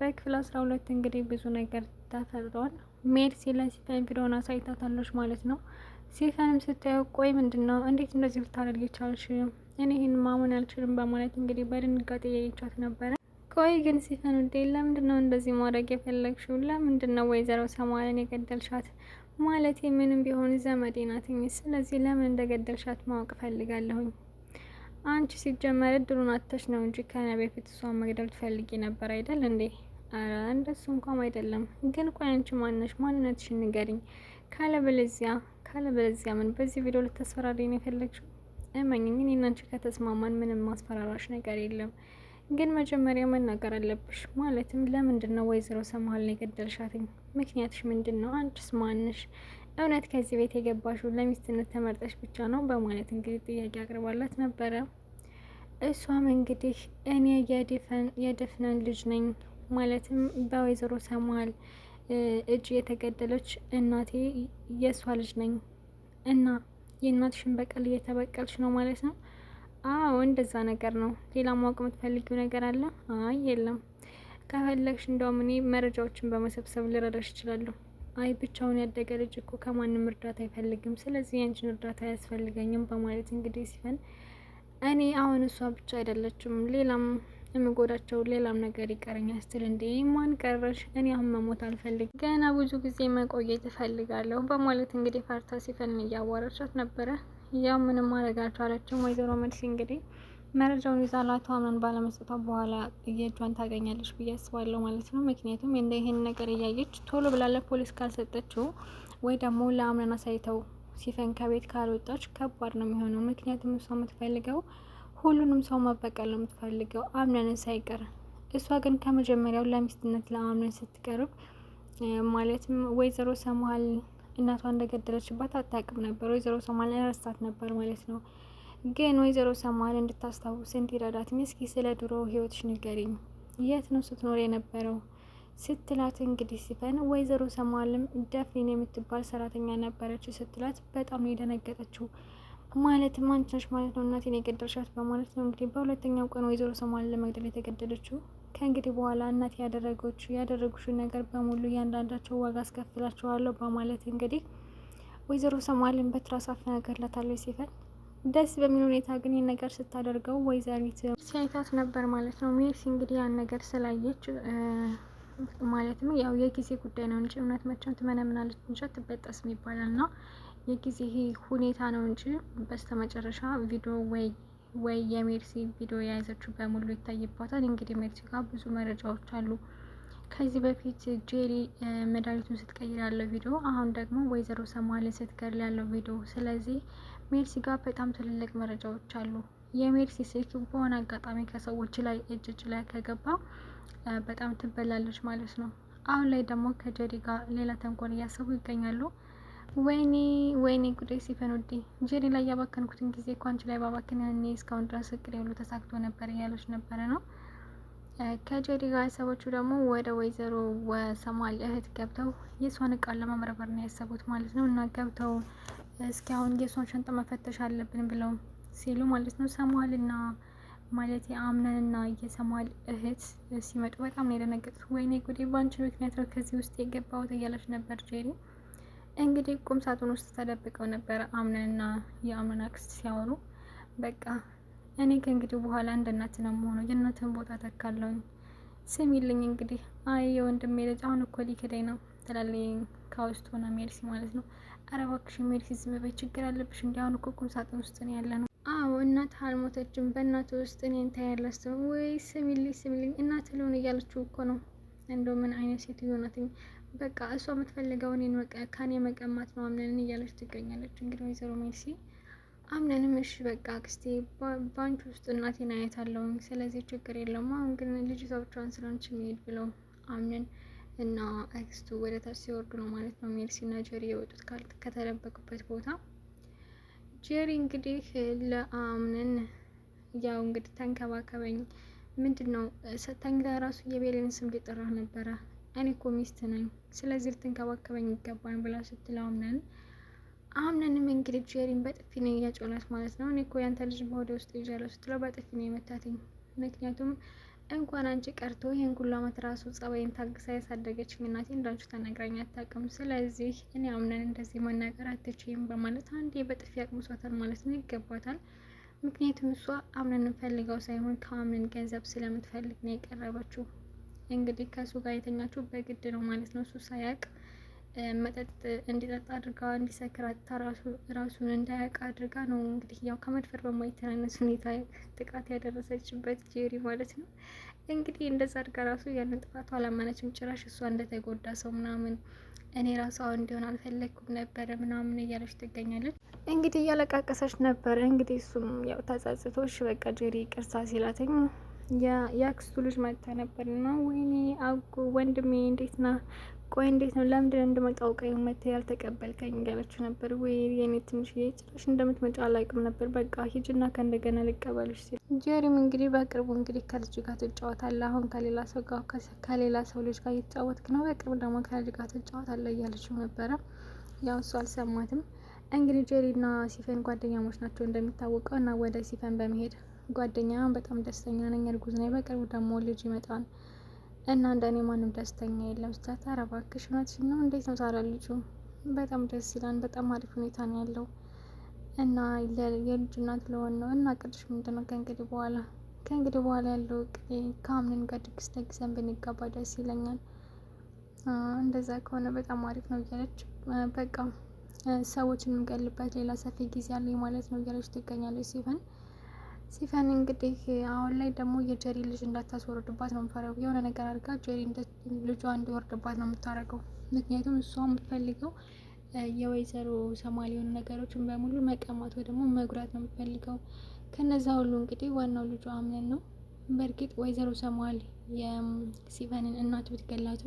በክፍል 12 እንግዲህ ብዙ ነገር ተፈጥሯል። ሜርሲ ለሲፈን ቪዲዮን አሳይታታለች ማለት ነው። ሲፈንም ስታየው ቆይ ምንድን ነው እንዴት እንደዚህ ልታደርግ የቻልሽ? እኔ ይህን ማመን አልችልም በማለት እንግዲህ በድንጋጤ እያየቻት ነበረ። ቆይ ግን ሲፈን ውዴ ለምንድን ነው እንደዚህ ማድረግ የፈለግሽው? ለምንድን ነው ወይዘሮ ሰማልን የገደልሻት? ማለት ምንም ቢሆን ዘመዴ ናትኝ። ስለዚህ ለምን እንደገደልሻት ማወቅ ፈልጋለሁኝ። አንቺ ሲጀመር እድሉን አጥተሽ ነው እንጂ ከኔ በፊት እሷን መግደል ትፈልጊ ነበር አይደል እንዴ? አረ እንደሱ እንኳን አይደለም። ግን ቆይ አንቺ ማነሽ? ማንነትሽን ንገሪኝ። ካለበለዚያ ምን በዚህ ቪዲዮ ልታስፈራሪኝ ነው የፈለግሽው? እመኝኝ እኔና አንቺ ከተስማማን ምንም ማስፈራራሽ ነገር የለም። ግን መጀመሪያ መናገር አለብሽ። ማለትም ለምንድን ነው ወይዘሮ ሰማሃልን የገደልሻትኝ? ምክንያትሽ ምንድን ነው? አንቺስ ማንሽ? እውነት ከዚህ ቤት የገባሽው ለሚስትነት ተመርጠሽ ብቻ ነው? በማለት እንግዲህ ጥያቄ አቅርባላት ነበረ። እሷም እንግዲህ እኔ የደፍነን ልጅ ነኝ፣ ማለትም በወይዘሮ ሰማሃል እጅ የተገደለች እናቴ የእሷ ልጅ ነኝ እና የእናትሽን በቀል እየተበቀልሽ ነው ማለት ነው? አዎ እንደዛ ነገር ነው። ሌላ ማወቅ የምትፈልጊው ነገር አለ? አይ የለም። ከፈለግሽ እንደውም እኔ መረጃዎችን በመሰብሰብ ልረዳሽ እችላለሁ። አይ ብቻውን ያደገ ልጅ እኮ ከማንም እርዳታ አይፈልግም፣ ስለዚህ ያንቺን እርዳታ አያስፈልገኝም በማለት እንግዲህ ሲፈን እኔ አሁን እሷ ብቻ አይደለችም ሌላም የምጎዳቸው ሌላም ነገር ይቀረኛል ስትል እንዴ ማን ቀረሽ? እኔ አሁን መሞት አልፈልግም፣ ገና ብዙ ጊዜ መቆየት እፈልጋለሁ በማለት እንግዲህ ፈርታ ሲፈን እያዋረቻት ነበረ። ያው ምንም ማድረግ አልቻለችም። ወይዘሮ መድሲ እንግዲህ መረጃውን ይዛ ላቷ ምን ባለመስጠቷ በኋላ የእጇን ታገኛለች ብዬ አስባለሁ ማለት ነው። ምክንያቱም እንደ ይሄን ነገር እያየች ቶሎ ብላ ለፖሊስ ካልሰጠችው ወይ ደግሞ ለአምነን አሳይተው ሲፈን ከቤት ካልወጣች ከባድ ነው የሚሆነው። ምክንያቱም እሷ የምትፈልገው ሁሉንም ሰው መበቀል ነው የምትፈልገው፣ አምነንን ሳይቀር። እሷ ግን ከመጀመሪያው ለሚስትነት ለአምነን ስትቀርብ ማለትም ወይዘሮ ሰማሃል እናቷ እንደገደለችባት አታውቅም ነበር። ወይዘሮ ሰማሃል ረስታት ነበር ማለት ነው። ግን ወይዘሮ ሰማሃል እንድታስታውስ እንዲረዳት እስኪ ስለ ድሮ ህይወትሽ ንገሪኝ፣ የት ነው ስትኖር የነበረው ስትላት እንግዲህ ሲፈን ወይዘሮ ሰማሃልም ደፍኔን የምትባል ሰራተኛ ነበረች ስትላት በጣም ነው የደነገጠችው። ማለትም አንቺ ነሽ ማለት ነው እናቴን የገደልሻት በማለት ነው እንግዲህ በሁለተኛው ቀን ወይዘሮ ሰማሃልን ለመግደል የተገደለችው። ከእንግዲህ በኋላ እናቴ ያደረጉሽን ነገር በሙሉ እያንዳንዳቸው ዋጋ አስከፍላቸዋለሁ በማለት እንግዲህ ወይዘሮ ሰማሃልን በትራስ አፈናገርላታለች ሲፈን። ደስ በሚል ሁኔታ ግን ይህን ነገር ስታደርገው ወይዘሪት ሳይታት ነበር ማለት ነው። ሜርሲ እንግዲህ ያን ነገር ስላየች ማለትም ያው የጊዜ ጉዳይ ነው እንጂ እውነት መቼም ትመነምናለች እንጂ አትበጠስም ይባላል ና የጊዜ ሁኔታ ነው እንጂ በስተመጨረሻ ቪዲዮ ወይ የሜርሲ ቪዲዮ የያዘችው በሙሉ ይታይባታል። እንግዲህ ሜርሲ ጋር ብዙ መረጃዎች አሉ። ከዚህ በፊት ጄሪ መድኃኒቱን ስትቀይር ያለው ቪዲዮ፣ አሁን ደግሞ ወይዘሮ ሰማሃልን ስትገድል ያለው ቪዲዮ። ስለዚህ ሜርሲ ጋር በጣም ትልልቅ መረጃዎች አሉ። የሜርሲ ስልክ በሆነ አጋጣሚ ከሰዎች ላይ እጅ ላይ ከገባ በጣም ትበላለች ማለት ነው። አሁን ላይ ደግሞ ከጄሪ ጋር ሌላ ተንኮል እያሰቡ ይገኛሉ። ወይኔ ጉዴ ሲፈን ውዴ፣ ጄሪ ላይ ያባከንኩትን ጊዜ እኮ አንቺ ላይ ባባክን ያኔ እስካሁን ድረስ እቅድ ሁሉ ተሳክቶ ነበር እያለች ነበረ ነው። ከጄሪ ጋር ሰዎቹ ደግሞ ወደ ወይዘሮ ሰማሃል እህት ገብተው የእሷን እቃ ለመመርመር ነው ያሰቡት ማለት ነው። እና ገብተው እስኪ አሁን የእሷን ሻንጣ መፈተሽ አለብን ብለው ሲሉ ማለት ነው ሰማሃልና ማለት የአምነንና የሰማሃል እህት ሲመጡ በጣም ነው የደነገጡት። ወይኔ ጉዴ በአንቺ ምክንያት ነው ከዚህ ውስጥ የገባሁት እያለች ነበር ጄሪ። እንግዲህ ቁም ሳጥን ውስጥ ተደብቀው ነበረ አምነንና የአምነን አክስት ሲያወሩ። በቃ እኔ ከእንግዲህ በኋላ እንደ እናት ነው የምሆነው፣ የእናትን ቦታ ተካለሁኝ። ስሚልኝ እንግዲህ አይ የወንድሜ ልጅ አሁን እኮ ሊክደኝ ነው ትላለኝ ከውስጥ ሆና ሜርሲ ማለት ነው። ኧረ እባክሽ ሜርሲ ዝም በይ፣ ችግር አለብሽ እንዲ አሁን እኮ ቁም ሳጥን ውስጥ ነው ያለ ነው። አዎ እናት አልሞተችም፣ በእናት ውስጥ እኔን ታያለሽ። ወይ ስሚልኝ እናት ልሆን እያለችው እኮ ነው። እንደው ምን አይነት ሴትዮ ናትኝ? በቃ እሷ የምትፈልገው እኔን ከኔ መቀማት ነው አምነንን እያለች ትገኛለች። እንግዲህ ወይዘሮ ሜርሲ አምነንም እሺ በቃ አክስቴ ባንች ውስጥ እናቴን አያታለሁኝ፣ ስለዚህ ችግር የለውም። አሁን ግን ልጅቷ ብቻዋን ስለሆነች የሚሄድ ብለው አምነን እና አክስቱ ወደ ታች ሲወርዱ ነው ማለት ነው ሜርሲ እና ጄሪ የወጡት ከተደበቁበት ቦታ። ጄሪ እንግዲህ ለአምነን ያው እንግዲህ ተንከባከበኝ ምንድን ነው ተኝታ ራሱ የቤሌን ስም ሊጠራ ነበረ። እኔ እኮ ሚስት ነኝ፣ ስለዚህ ልትንከባከበኝ ይገባኝ ብላ ስትለው አምነንም እንግዲህ ጄሪን በጥፊ ነው እያጮላት ማለት ነው። እኔ እኮ ያንተ ልጅ በሆዴ ውስጥ ይዣለሁ ስትለው በጥፊ ነው የመታትኝ። ምክንያቱም እንኳን አንቺ ቀርቶ ይህን ሁሉ አመት ራሱ ጸባይን ታግሳ ያሳደገችኝ እናቴ እንዳንቺ ተናግራኝ አታውቅም። ስለዚህ እኔ አምነን እንደዚህ መናገር አትችይም በማለት አንዴ በጥፊ አቅምሷታል ማለት ነው። ይገባታል። ምክንያቱም እሷ አምነን እንፈልገው ሳይሆን ከአምነን ገንዘብ ስለምትፈልግ ነው የቀረበችው። እንግዲህ ከእሱ ጋር የተኛችው በግድ ነው ማለት ነው። እሱ ሳያውቅ መጠጥ እንዲጠጣ አድርጋ እንዲሰክራታ ራሱን እንዳያውቅ አድርጋ ነው እንግዲህ ያው ከመድፈር በማይተናነስ ሁኔታ ጥቃት ያደረሰችበት ጄሪ ማለት ነው። እንግዲህ እንደዛ አድርጋ ራሱ ያንን ጥፋቱ አላመነችም። ጭራሽ እሷ እንደተጎዳ ሰው ምናምን እኔ ራሷ እንዲሆን አልፈለግኩም ነበረ ምናምን እያለች ትገኛለች። እንግዲህ እያለቃቀሰች ነበር። እንግዲህ እሱም ያው ተጸጽቶሽ በቃ ጄሪ ቅርሳ ሲላተኝ የአክስቱ ልጅ መጥታ ነበር እና ወይኔ አጎ ወንድሜ እንዴት ና ቆይ እንዴት ነው ለምንድን እንደመጣው ቀይ መተ ያልተቀበልከኝ እያለችው ነበር። ወይ የኔ ትንሽ ጭራሽ እንደምትመጫ አላውቅም ነበር። በቃ ሂጅና ከእንደገና ልቀበልሽ ሲል ጄሪም እንግዲህ በቅርቡ እንግዲህ ከልጅ ጋር ትጫወታለህ፣ አሁን ከሌላ ሰው ጋር ከሌላ ሰው ልጅ ጋር እየተጫወትክ ነው፣ በቅርቡ ደግሞ ከልጅ ጋር ትጫወታለህ እያለችው ነበረ። ያው እሱ አልሰማትም። እንግዲህ ጄሪና ሲፈን ጓደኛሞች ናቸው እንደሚታወቀው እና ወደ ሲፈን በመሄድ ጓደኛ በጣም ደስተኛ ነኝ፣ እርጉዝ ነኝ፣ በቅርቡ ደግሞ ልጅ ይመጣል እና እንደኔ ማንም ደስተኛ የለም ስታት፣ ኧረ እባክሽ እውነትሽን ነው? እንዴት ነው ታዲያ ልጁ? በጣም ደስ ይላል፣ በጣም አሪፍ ሁኔታ ነው ያለው እና የልጅ እናት ለሆን ነው እና ቅድሽ ምንድን ነው ከእንግዲህ በኋላ ያለው ከአምነን ጋር ድግስ ደግሰን ብንጋባ ደስ ይለኛል። እንደዛ ከሆነ በጣም አሪፍ ነው እያለች በቃ ሰዎችን የምንገልበት ሌላ ሰፊ ጊዜ አለኝ ማለት ነው እያለች ትገኛለች ሲፈን እንግዲህ አሁን ላይ ደግሞ የጀሪ ልጅ እንዳታስወርድባት ነው የምፈራው። የሆነ ነገር አድርጋ ጀሪ ልጇ እንዲወርድባት ነው የምታደርገው። ምክንያቱም እሷ የምትፈልገው የወይዘሮ ሰማል የሆኑ ነገሮችን በሙሉ መቀማት ወይ ደግሞ መጉራት ነው የምትፈልገው። ከነዛ ሁሉ እንግዲህ ዋናው ልጇ አምነን ነው። በእርግጥ ወይዘሮ ሰማል የሲፈንን እናት ብትገላቱ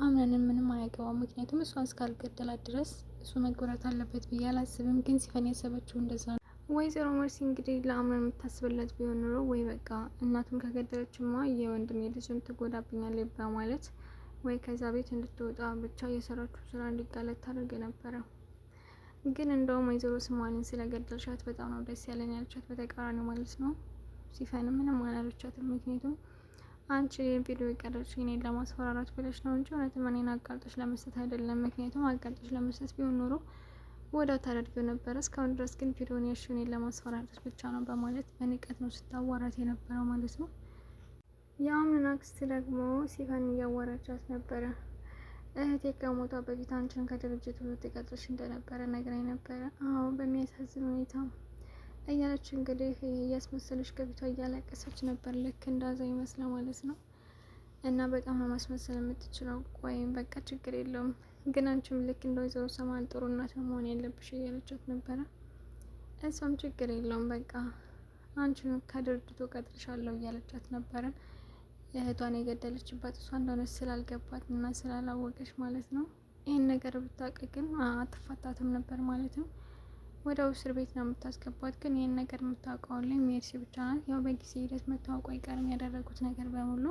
አምነንን ምንም አያገባም። ምክንያቱም እሷ እስካልገደላት ድረስ እሱ መጎራት አለበት ብዬ አላስብም። ግን ሲፈን ያሰበችው እንደዛ ነው። ወይዘሮ መርሲ እንግዲህ ለአምነን የምታስብለት ቢሆን ኑሮ ወይ በቃ እናቱን ከገደለችማ የወንድሜ ልጅም ትጎዳብኛለች በማለት ወይ ከዛ ቤት እንድትወጣ ብቻ የሰራችው ስራ እንዲጋለጥ ታደርግ ነበረ። ግን እንደውም ወይዘሮ ስማሊን ስለገደልሻት በጣም ነው ደስ ያለን ያለቻት፣ በተቃራኒ ማለት ነው። ሲፈን ምንም አላለቻትም። ምክንያቱም አንቺ ቪዲዮ የቀረች እኔን ለማስፈራራት ብለሽ ነው እንጂ እውነትም እኔን አጋልጦች ለመስጠት አይደለም። ምክንያቱም አጋልጦች ለመስጠት ቢሆን ኖሮ ወደ ታደርገው ነበረ። እስካሁን ድረስ ግን ቪዲዮን ያልሽው እኔን ለማስፈራራት ብቻ ነው በማለት በንቀት ነው ስታዋራት የነበረው ማለት ነው። የአምነን አክስት ደግሞ ሲፈን እያዋራቻት ነበረ። እህቴ ከሞቷ በፊት አንቺን ከድርጅቱ ትቀጥርሽ እንደነበረ ነግራኝ ነበረ። አዎ በሚያሳዝን ሁኔታ እያለች እንግዲህ እያስመሰለች ከፊቷ እያለቀሰች ነበር። ልክ እንዳዛ ይመስላ ማለት ነው። እና በጣም ነው ማስመሰል የምትችለው። ወይም በቃ ችግር የለውም ግን አንቺም ልክ እንደ ወይዘሮ ሰማል ጥሩ እናት መሆን ያለብሽ እያለቻት ነበረ። እሷም ችግር የለውም በቃ አንቺን ከድርጅቱ ቀጥርሻለሁ እያለቻት ነበረ። እህቷን የገደለችባት እሷ እንደሆነች ስላልገባት እና ስላላወቀች ማለት ነው። ይህን ነገር ብታውቅ ግን አትፋታትም ነበር ማለት ነው። ወደ እስር ቤት ነው የምታስገባት። ግን ይህን ነገር የምታውቀው ላይ ሜርሲ ብቻ ናት። ያው በጊዜ ሂደት መታወቁ አይቀርም ያደረጉት ነገር በሙሉ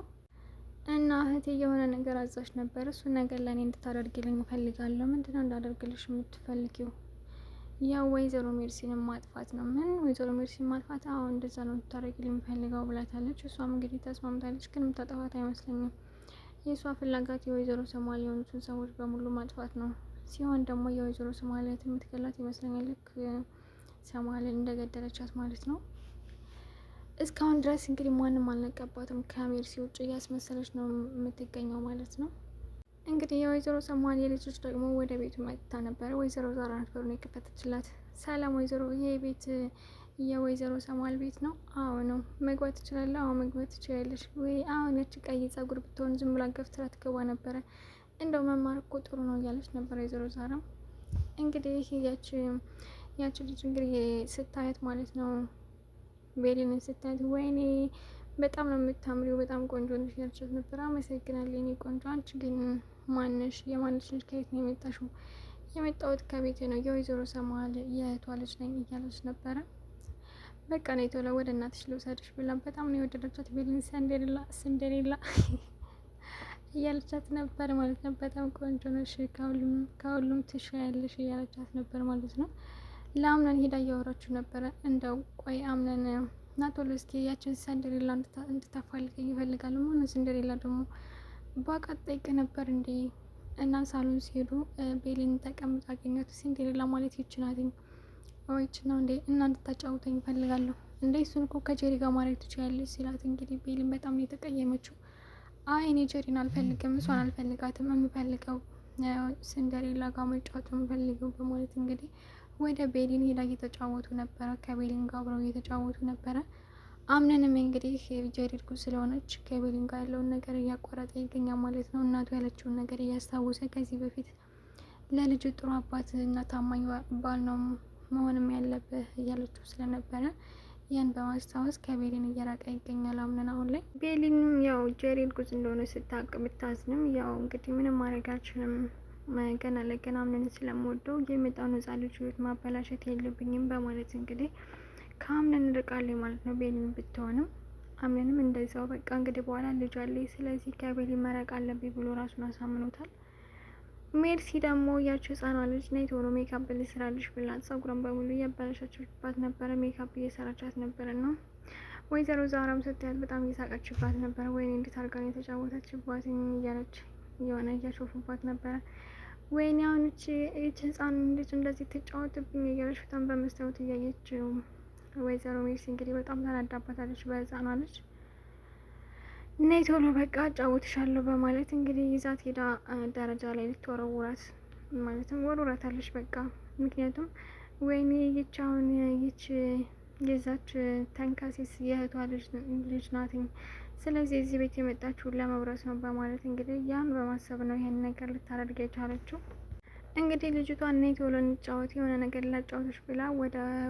እና እህቴ የሆነ ነገር አዛሽ ነበር። እሱን ነገር ለእኔ እንድታደርግልኝ እፈልጋለሁ። ምንድነው እንዳደርግልሽ የምትፈልጊው? ያው ወይዘሮ ሜርሲን ማጥፋት ነው። ምን ወይዘሮ ሜርሲን ማጥፋት? አዎ እንደዛ ነው እንድታደርግልኝ የምፈልገው ብላታለች። እሷም እንግዲህ ተስማምታለች። ግን የምታጠፋት አይመስለኝም። የእሷ ፍላጋት የወይዘሮ ሰማል የሆኑትን ሰዎች በሙሉ ማጥፋት ነው ሲሆን ደግሞ የወይዘሮ ሰማሊያት የምትገላት ይመስለኛል። ልክ ሰማልን እንደገደለቻት ማለት ነው። እስካሁን ድረስ እንግዲህ ማንም አልነቀባትም ከሜርሲ ውጭ እያስመሰለች ነው የምትገኘው ማለት ነው። እንግዲህ የወይዘሮ ሰማል የልጆች ደግሞ ወደ ቤቱ መጥታ ነበረ። ወይዘሮ ዛራ ነበሩ ነው የከፈተችላት። ሰላም ወይዘሮ፣ ይሄ ቤት የወይዘሮ ሰማል ቤት ነው? አዎ ነው። መግባት ትችላለህ? አዎ መግባት ትችላለሽ። ወይ አሁን ያቺ ቀይ ጸጉር ብትሆን ዝም ብላ ገፍትራ ትገባ ነበረ። እንደው መማር እኮ ጥሩ ነው እያለች ነበር ወይዘሮ ዛራ። እንግዲህ ያቺ ልጅ እንግዲህ ስታየት ማለት ነው ቤሊንን ስታየት ወይኔ በጣም ነው የምታምሪው፣ በጣም ቆንጆ ነሽ ያልቻት ነበር። አመሰግናለሁ የኔ ቆንጆ። አንቺ ግን ማነሽ? የማነሽ ልጅ? ከየት ነው የመጣሽው? የመጣሁት ከቤት ነው፣ የወይዘሮ ሰማል የእህቷ ልጅ ነኝ እያለች ነበረ። በቃ ነው ቶሎ ወደ እናትሽ ልውሰድሽ ብላ በጣም ነው የወደደቻት ቤሊን። ሰንደሌላ እያለቻት ነበር ማለት ነው። በጣም ቆንጆ ነሽ፣ ከሁሉም ትሻያለሽ እያለቻት ነበር ማለት ነው። ለአምነን ሄዳ እያወራችሁ ነበረ። እንደው ቆይ አምነን እና ቶሎ እስኪ ያችን ሰንደሬላ እንድታፋልገኝ ይፈልጋሉ። ማነው ሰንደሬላ ደግሞ በቃ ጠይቅ ነበር እንዴ? እና ሳሎን ሲሄዱ ቤሊን ተቀምጣ አገኘት። ሲንዴሬላ ማለት ይችናትኝ ወይች ነው እንዴ? እና እንድታጫውተኝ ይፈልጋለሁ እንዴ? እሱን እኮ ከጄሪ ጋር ማድረግ ትችላለች ሲላት፣ እንግዲህ ቤሊን በጣም የተቀየመችው። አይ እኔ ጄሪን አልፈልግም፣ እሷን አልፈልጋትም፣ የምፈልገው ሲንዴሬላ ጋር መጫወት የምፈልገው በማለት እንግዲህ ወደ ቤሊን ሄዳ እየተጫወቱ ነበረ። ከቤሊን ጋር አብረው እየተጫወቱ ነበረ። አምነንም እንግዲህ ጄሪ እርጉዝ ስለሆነች ከቤሊን ጋር ያለውን ነገር እያቋረጠ ይገኛል ማለት ነው። እናቱ ያለችውን ነገር እያስታወሰ ከዚህ በፊት ለልጅ ጥሩ አባት እና ታማኝ ባል ነው መሆንም ያለብህ እያለችው ስለነበረ ያን በማስታወስ ከቤሊን እየራቀ ይገኛል አምነን አሁን ላይ። ቤሊንም ያው ጄሪ እርጉዝ እንደሆነ ስታውቅ ብታዝንም ያው እንግዲህ ምንም ማድረግ አልችልም፣ ገና ለገና አምነን ስለምወደው የመጣውን ሕፃን ልጅ ሕይወት ማበላሸት የለብኝም በማለት እንግዲህ ከአምነን እንርቃለን ማለት ነው። ቤሊን ብትሆንም አምነንም እንደዛው በቃ እንግዲህ በኋላ ልጅ አለኝ፣ ስለዚህ ከቤሊን መራቅ አለብኝ ብሎ ራሱን አሳምኖታል። ሜርሲ ደግሞ ያቺ ህጻኗ ልጅ ነይ ቶሎ ሜካፕ ልስራልሽ ብላት ጸጉሯን በሙሉ እያበላሸችባት ነበረ። ሜካፕ እየሰራቻት ነበረ ነው። ወይዘሮ ዛራም ስታያት በጣም እየሳቀችባት ነበረ። ወይኔ እንዴት አድርጋ ነው የተጫወተችባት እያለች የሆነ እያሾፉባት ነበረ። ወይኔ አሁን እቺ ህጻን ልጅ እንደዚህ ትጫወትብኝ እያለች በጣም በመስታወት እያየችው ወይዘሮ ሜርሲ እንግዲህ በጣም ተናዳባታለች በህፃኗ ልጅ። ነይ ቶሎ በቃ አጫውትሻለሁ በማለት እንግዲህ ይዛት ሄዳ ደረጃ ላይ ልትወረውራት ማለትም ወርውራታለች በቃ። ምክንያቱም ወይኔ ይች አሁን ይች የዛች ተንከሲስ የእህቷ ልጅ ናትኝ፣ ስለዚህ እዚህ ቤት የመጣችውን ለመውረስ ነው በማለት እንግዲህ ያን በማሰብ ነው ይሄን ነገር ልታደርግ የቻለችው። እንግዲህ ልጅቷ ነይ ቶሎ እንጫወት የሆነ ነገር ላጫወቶች ብላ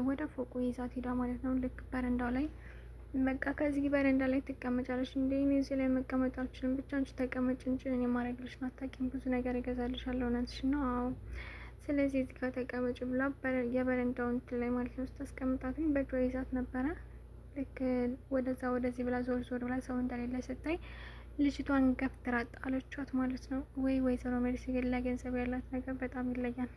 ወደ ፎቁ ይዛት ሄዳ ማለት ነው። ልክ በረንዳው ላይ በቃ ከዚህ በረንዳ ላይ ትቀመጫለች እንዴ? እኔ እዚህ ላይ መቀመጥ አልችልም፣ ብቻ አንቺ ተቀመጭ እንጂ እኔ ማድረግልሽ ነው፣ አታውቂም፣ ብዙ ነገር እገዛልሻለሁ፣ እውነትሽ ነው፣ አዎ፣ ስለዚህ እዚህ ጋር ተቀመጭ ብላ የበረንዳውን እንትን ላይ ማለት ነው ስታስቀምጣትኝ በእጇ ይዛት ነበረ። ልክ ወደዛ ወደዚህ ብላ ዞር ዞር ብላ ሰው እንደሌለ ስታይ ልጅቷን ገፍትራ ጣለቻት ማለት ነው። ወይዘሮ ሜርሲ ግን ለገንዘብ ያላት ነገር በጣም ይለያል።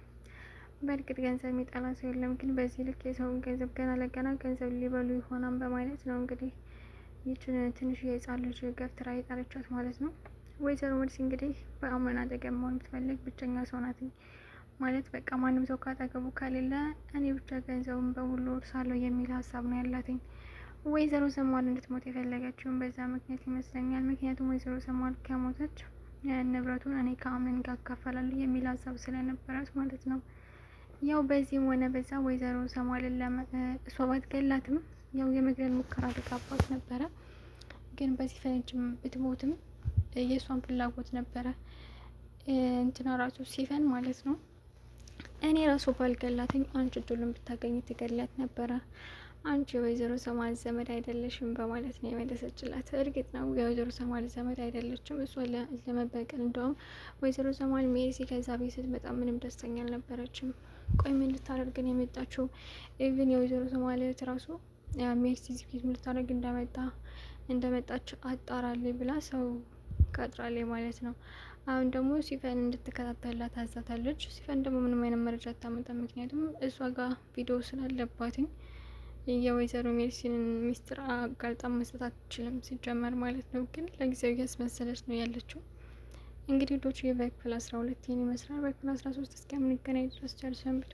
በእርግጥ ገንዘብ የሚጠላ ሰው የለም፣ ግን በዚህ ልክ የሰውን ገንዘብ ገና ለገና ገንዘብ ሊበሉ ይሆናል በማለት ነው እንግዲህ ይችን ትንሽ የህፃን ልጅ ገፍትራ የጣለቻት ማለት ነው። ወይዘሮ ሜርሲ እንግዲህ በአምነን አጠገብ መሆን የምትፈልግ ብቸኛ ሰው ናት ማለት በቃ ማንም ሰው ካጠገቡ ከሌለ እኔ ብቻ ገንዘቡን በሙሉ እርሳለሁ የሚል ሀሳብ ነው ያላትኝ። ወይዘሮ ሰማል እንድትሞት የፈለገችውን በዛ ምክንያት ይመስለኛል። ምክንያቱም ወይዘሮ ሰማል ከሞተች ንብረቱን እኔ ከአምነን ጋር አካፈላለሁ የሚል ሀሳብ ስለነበራት ማለት ነው። ያው በዚህም ሆነ በዛ ወይዘሮ ሰማልን እሷ ባትገላትም ያው የመግደል ሙከራ አድርጋባት ነበረ። ግን በዚህ ፈንጅ ብትሞትም የእሷን ፍላጎት ነበረ። እንትና ራሱ ሲፈን ማለት ነው እኔ ራሱ ባልገላትኝ አንቺ እድሉን ብታገኝ ትገላት ነበረ፣ አንቺ የወይዘሮ ሰማል ዘመድ አይደለሽም በማለት ነው የመለሰችላት። እርግጥ ነው የወይዘሮ ሰማል ዘመድ አይደለችም። እሷ ለመበቀል እንደውም ወይዘሮ ሰማል ሜርሲ ከዛ ቤት ስትመጣ ምንም ደስተኛ አልነበረችም። ቆይ ምን ልታደርግ ነው የመጣችው? ኢቭን የወይዘሮ ሰማል እህት ራሱ ሜርሲ እዚህ ቤት ምን ልታደርግ እንደመጣች አጣራልኝ ብላ ሰው ቀጥራለች ማለት ነው። አሁን ደግሞ ሲፈን እንድትከታተላት ታዛታለች። ሲፈን ደግሞ ምንም አይነት መረጃ አታመጣም፣ ምክንያቱም እሷ ጋር ቪዲዮ ስላለባትኝ የወይዘሮ ሜርሲን ሚስጥር አጋልጣ መስጠት አትችልም ሲጀመር ማለት ነው። ግን ለጊዜው እያስመሰለች ነው ያለችው። እንግዲህ ዶች በክፍል 12 ይህን ይመስላል። በክፍል 13 እስከምንገናኝ ድረስ ቸር ሰንብቱ።